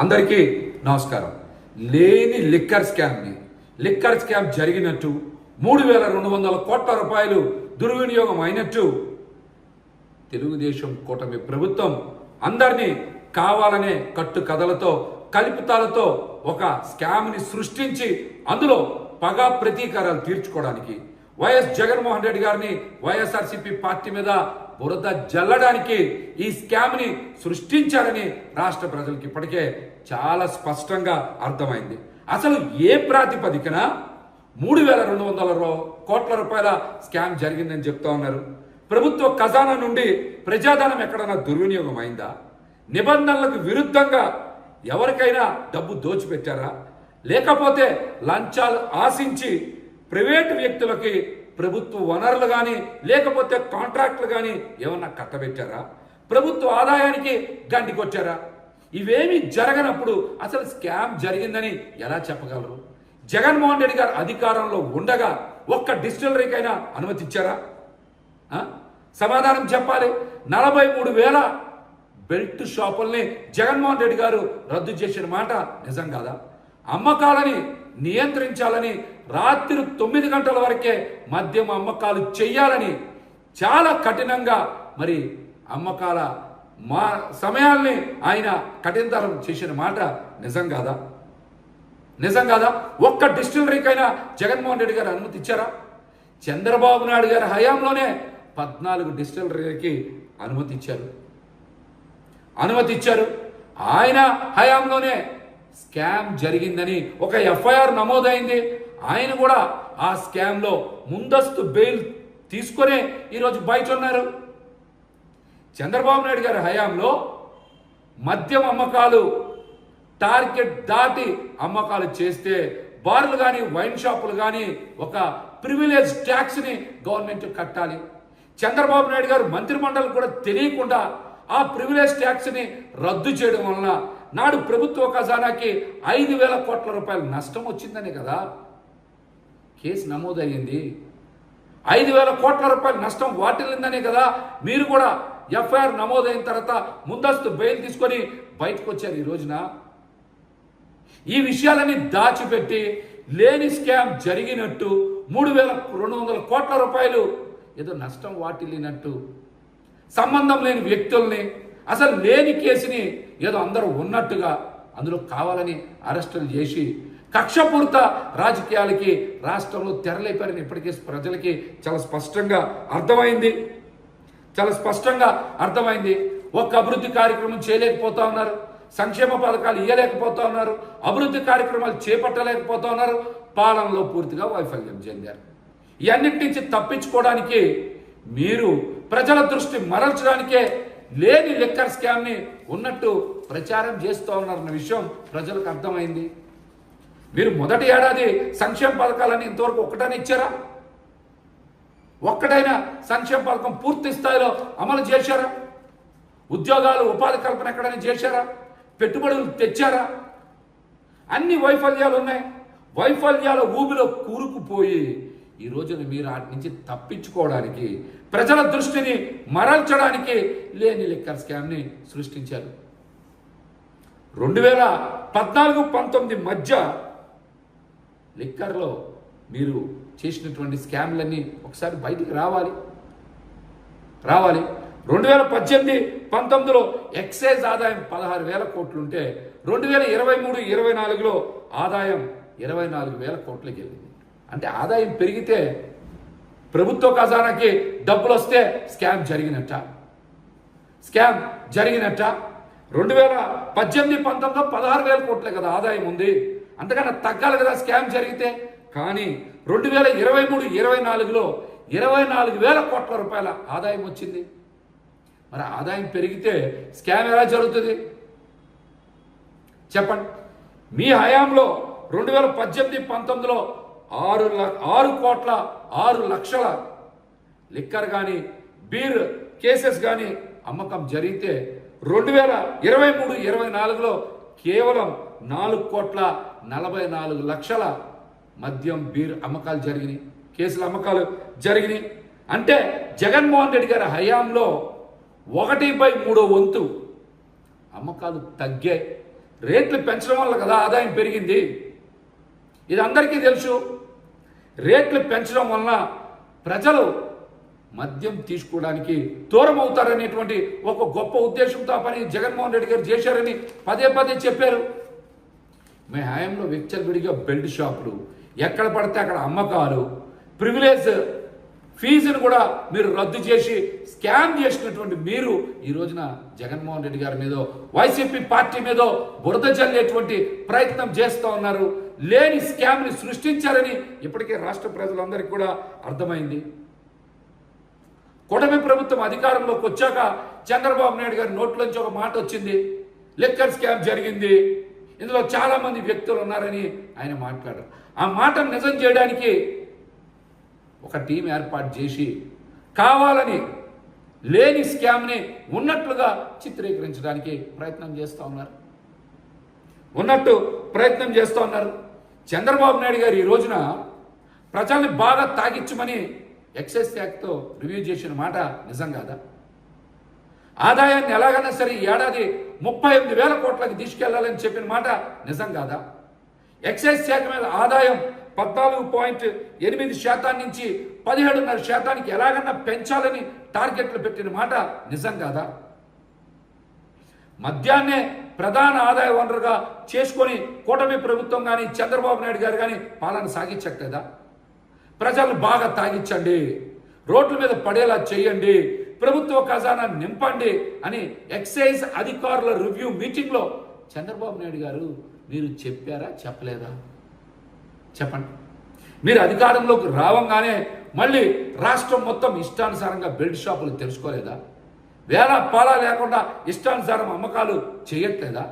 అందరికీ నమస్కారం. లేని లిక్కర్ స్కామ్ జరిగినట్టు 3,200 కోట్ల రూపాయలు దుర్వినియోగం అయినట్టు తెలుగుదేశం కూటమి ప్రభుత్వం అందరినీ కావాలనే కట్టు కథలతో కల్పితాలతో ఒక స్కామ్ని సృష్టించి అందులో పగా ప్రతీకారాలు తీర్చుకోవడానికి వైఎస్ జగన్మోహన్ రెడ్డి గారిని వైఎస్ఆర్సీపీ పార్టీ మీద బురద జల్లడానికి ఈ స్కామ్ని సృష్టించారని రాష్ట్ర ప్రజలకు ఇప్పటికే చాలా స్పష్టంగా అర్థమైంది. అసలు ఏ ప్రాతిపదికన 3,200 కోట్ల రూపాయల స్కామ్ జరిగిందని చెప్తా ఉన్నారు? ప్రభుత్వ ఖజానా నుండి ప్రజాధనం ఎక్కడైనా దుర్వినియోగం అయిందా? నిబంధనలకు విరుద్ధంగా ఎవరికైనా డబ్బు దోచిపెట్టారా? లేకపోతే లంచాలు ఆశించి ప్రైవేటు వ్యక్తులకి ప్రభుత్వ వనరులు కానీ లేకపోతే కాంట్రాక్టులు కానీ ఏమన్నా కట్టబెట్టారా? ప్రభుత్వ ఆదాయానికి గండి కొట్టారా? ఇవేమీ జరగనప్పుడు అసలు స్కామ్ జరిగిందని ఎలా చెప్పగలరు? జగన్మోహన్ రెడ్డి గారు అధికారంలో ఉండగా ఒక్క డిస్టిలరీకైనా అనుమతి ఇచ్చారా? సమాధానం చెప్పాలి. 43,000 బెల్ట్ షాపుల్ని జగన్మోహన్ రెడ్డి గారు రద్దు చేసిన మాట నిజం కాదా? అమ్మకాలని నియంత్రించాలని రాత్రి 9 గంటల వరకే మద్యం అమ్మకాలు చెయ్యాలని చాలా కఠినంగా మరి అమ్మకాల సమయాల్ని ఆయన కఠినతరం చేసిన మాట నిజం కాదా? ఒక్క డిస్టిలరీకైనా జగన్మోహన్ రెడ్డి గారు అనుమతి ఇచ్చారా? చంద్రబాబు నాయుడు గారి హయాంలోనే 14 డిస్టిలరీలకి అనుమతి ఇచ్చారు. ఆయన హయాంలోనే స్కామ్ జరిగిందని ఒక ఎఫ్ఐఆర్ నమోదైంది. ఆయన కూడా ఆ స్కామ్లో ముందస్తు బెయిల్ తీసుకునే ఈరోజు బయట ఉన్నారు. చంద్రబాబు నాయుడు గారి హయాంలో మద్యం అమ్మకాలు టార్గెట్ దాటి అమ్మకాలు చేస్తే బార్లు కానీ వైన్ షాపులు కానీ ఒక ప్రివిలేజ్ ట్యాక్స్ని గవర్నమెంట్ కట్టాలి. చంద్రబాబు నాయుడు గారు మంత్రిమండలి కూడా తెలియకుండా ఆ ప్రివిలేజ్ ట్యాక్స్ని రద్దు చేయడం వలన నాడు ప్రభుత్వ ఖజానాకి 5,000 కోట్ల రూపాయల నష్టం వచ్చిందనే కదా కేసు నమోదయ్యింది. 5,000 కోట్ల రూపాయల నష్టం వాటిల్లిందనే కదా మీరు కూడా ఎఫ్ఐఆర్ నమోదైన తర్వాత ముందస్తు బెయిల్ తీసుకొని బయటకు వచ్చారు. ఈ రోజున ఈ విషయాలని దాచిపెట్టి లేని స్కామ్ జరిగినట్టు 3,200 కోట్ల రూపాయలు ఏదో నష్టం వాటిల్లినట్టు సంబంధం లేని వ్యక్తుల్ని అసలు లేని కేసుని ఏదో అందరూ ఉన్నట్టుగా అందులో కావాలని అరెస్టులు చేసి కక్షపూరిత రాజకీయాలకి రాష్ట్రంలో తెరలేపారని ఇప్పటికే ప్రజలకి చాలా స్పష్టంగా అర్థమైంది. ఒక్క అభివృద్ధి కార్యక్రమం చేయలేకపోతా ఉన్నారు, సంక్షేమ పథకాలు ఇవ్వలేకపోతా ఉన్నారు, అభివృద్ధి కార్యక్రమాలు చేపట్టలేకపోతా ఉన్నారు, పాలనలో పూర్తిగా వైఫల్యం చెందారు. ఇవన్నిటి నుంచి తప్పించుకోవడానికి మీరు ప్రజల దృష్టి మరల్చడానికే లేని లిక్కర్ స్కామ్ని ఉన్నట్టు ప్రచారం చేస్తూ ఉన్నారన్న విషయం ప్రజలకు అర్థమైంది. మీరు మొదటి ఏడాది సంక్షేమ పథకాలని ఇంతవరకు ఒక్కటైనా ఇచ్చారా? ఒక్కటైనా సంక్షేమ పథకం పూర్తి స్థాయిలో అమలు చేశారా? ఉద్యోగాలు ఉపాధి కల్పన ఎక్కడైనా చేశారా? పెట్టుబడులు తెచ్చారా? అన్ని వైఫల్యాలు ఉన్నాయి. వైఫల్యాల ఊబిలో కూరుకుపోయి ఈ రోజున మీరు వాటి నుంచి తప్పించుకోవడానికి ప్రజల దృష్టిని మరల్చడానికి లేని లిక్కర్ స్కామ్ని సృష్టించారు. 2014-19 మధ్య లిక్కర్లో మీరు చేసినటువంటి స్కామ్లన్నీ ఒకసారి బయటికి రావాలి. 2018-19లో ఎక్సైజ్ ఆదాయం 16,000 కోట్లుంటే 2023-24లో ఆదాయం 24,000 కోట్లకి వెళ్ళింది. అంటే ఆదాయం పెరిగితే ప్రభుత్వ ఖజానాకి డబ్బులు వస్తే స్కామ్ జరిగినట్ట. 2018-19లో 16,000 కోట్లే కదా ఆదాయం ఉంది, అంతకన్నా తగ్గాలి కదా స్కామ్ జరిగితే. కానీ 2023-24లో 24,000 కోట్ల రూపాయల ఆదాయం వచ్చింది. మరి ఆదాయం పెరిగితే స్కామ్ ఎలా జరుగుతుంది చెప్పండి? మీ హయాంలో 2018-19లో 6 లక్షల లిక్కర్ కానీ బీర్ కేసెస్ కానీ అమ్మకం జరిగితే 2023-24లో కేవలం 4,44,00,000 మద్యం బీర్ అమ్మకాలు జరిగినాయి, కేసుల అమ్మకాలు జరిగినాయి. అంటే జగన్మోహన్ రెడ్డి గారి హయాంలో 1/3 వంతు అమ్మకాలు తగ్గాయి. రేట్లు పెంచడం వల్ల కదా ఆదాయం పెరిగింది. ఇది అందరికీ తెలుసు. రేట్లు పెంచడం వలన ప్రజలు మద్యం తీసుకోవడానికి దూరం అవుతారనేటువంటి ఒక గొప్ప ఉద్దేశంతో ఆ పని జగన్మోహన్ రెడ్డి గారు చేశారని పదే పదే చెప్పారు. మీ హయాంలో విచ్చలవిడిగా బెల్ట్ షాపులు, ఎక్కడ పడితే అక్కడ అమ్మకాలు, ప్రివిలేజ్ ఫీజును కూడా మీరు రద్దు చేసి స్కామ్ చేసినటువంటి మీరు ఈ రోజున జగన్మోహన్ రెడ్డి గారి మీదో వైసీపీ పార్టీ మీదో బురద జల్లేటువంటి ప్రయత్నం చేస్తూ ఉన్నారు. లేని స్కామ్ని సృష్టించారని ఇప్పటికే రాష్ట్ర ప్రజలందరికీ కూడా అర్థమైంది. కూటమి ప్రభుత్వం అధికారంలోకి వచ్చాక చంద్రబాబు నాయుడు గారి నోట్లోంచి ఒక మాట వచ్చింది, లిక్కర్ స్కామ్ జరిగింది, ఇందులో చాలా మంది వ్యక్తులు ఉన్నారని ఆయన మాట్లాడారు. ఆ మాటను నిజం చేయడానికి ఒక టీం ఏర్పాటు చేసి కావాలని లేని స్కామ్ని ఉన్నట్లుగా చిత్రీకరించడానికి ప్రయత్నం చేస్తూ ఉన్నారు. చంద్రబాబు నాయుడు గారు ఈ రోజున ప్రజల్ని బాగా తాగించమని ఎక్సైజ్ ట్యాక్స్తో రివ్యూ చేసిన మాట నిజం కాదా? ఆదాయాన్ని ఎలాగైనా సరే ఈ ఏడాది 38,000 కోట్లకి తీసుకెళ్లాలని చెప్పిన మాట నిజం కాదా? ఎక్సైజ్ శాఖ మీద ఆదాయం 14.8% నుంచి 17.5% ఎలాగన్నా పెంచాలని టార్గెట్లు పెట్టిన మాట నిజం కాదా? మద్యాన్నే ప్రధాన ఆదాయ వనరుగా చేసుకొని కూటమి ప్రభుత్వం కానీ చంద్రబాబు నాయుడు గారు కానీ పాలన సాగించట్లేదా? ప్రజలను బాగా తాగించండి, రోడ్ల మీద పడేలా చేయండి, ప్రభుత్వ ఖజానా నింపండి అని ఎక్సైజ్ అధికారుల రివ్యూ మీటింగ్లో చంద్రబాబు నాయుడు గారు మీరు చెప్పారా, చెప్పలేదా? చెప్పండి. మీరు అధికారంలోకి రావంగానే మళ్ళీ రాష్ట్రం మొత్తం ఇష్టానుసారంగా బెల్ట్ షాపులు తెలుసుకోలేదా? వేల పాలా లేకుండా ఇష్టానుసారం అమ్మకాలు చేయట్లేదా?